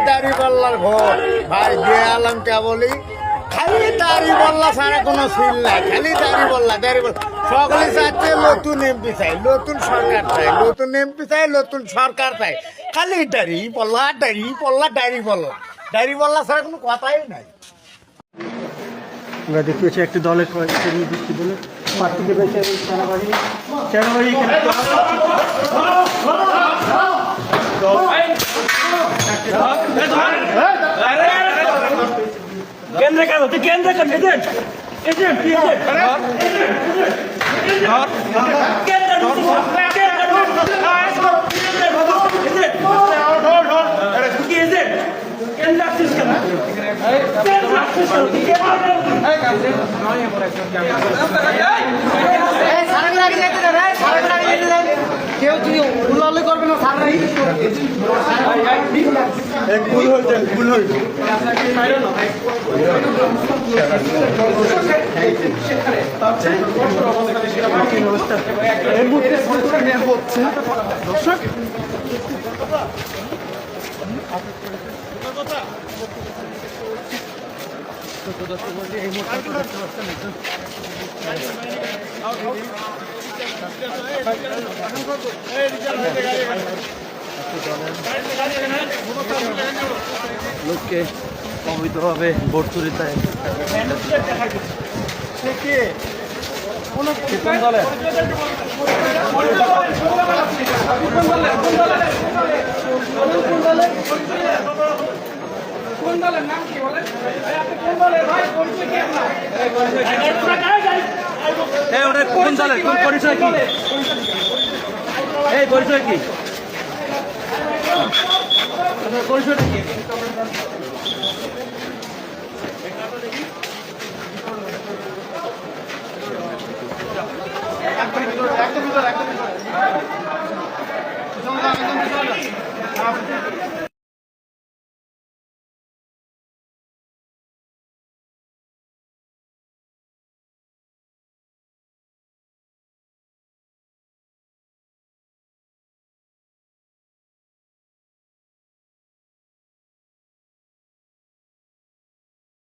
দাড়িপাল্লার vote ভাই দিয়ে আলম কেবলই খালি দাড়িপাল্লা ছাড়া কোনো সিল নাই, খালি দাড়িপাল্লা সকলে চাচ্ছে নতুন এমপি চাই, নতুন সরকার চাই, নতুন এমপি চাই, নতুন সরকার চাই, খালি দাড়িপাল্লা দাড়িপাল্লা ছাড়া কোনো কথাই নাই। আমরা দেখতে পাচ্ছি একটি দলের বৃষ্টি বলে প্রার্থীকে পেয়েছে সেনাবাহিনী কেন্দ্র কেন কেন্দ্র কেন এজেন্ট এজেন্ট কেউ উল্লাল করবে না ভুল হয়েছে দর্শক এই মুহূর্তে দেখতে পাচ্ছেন লোককে অবৈধভাবে ভোট চুরি দেয়। কোন দলে কোন দলের নাম কি বলেন? কোন দলের ভাই পরিচয় কি আপনার? কোন দলের কোন পরিচয় কি? এই পরিচয় কি? পরিচয়টা কি? একদম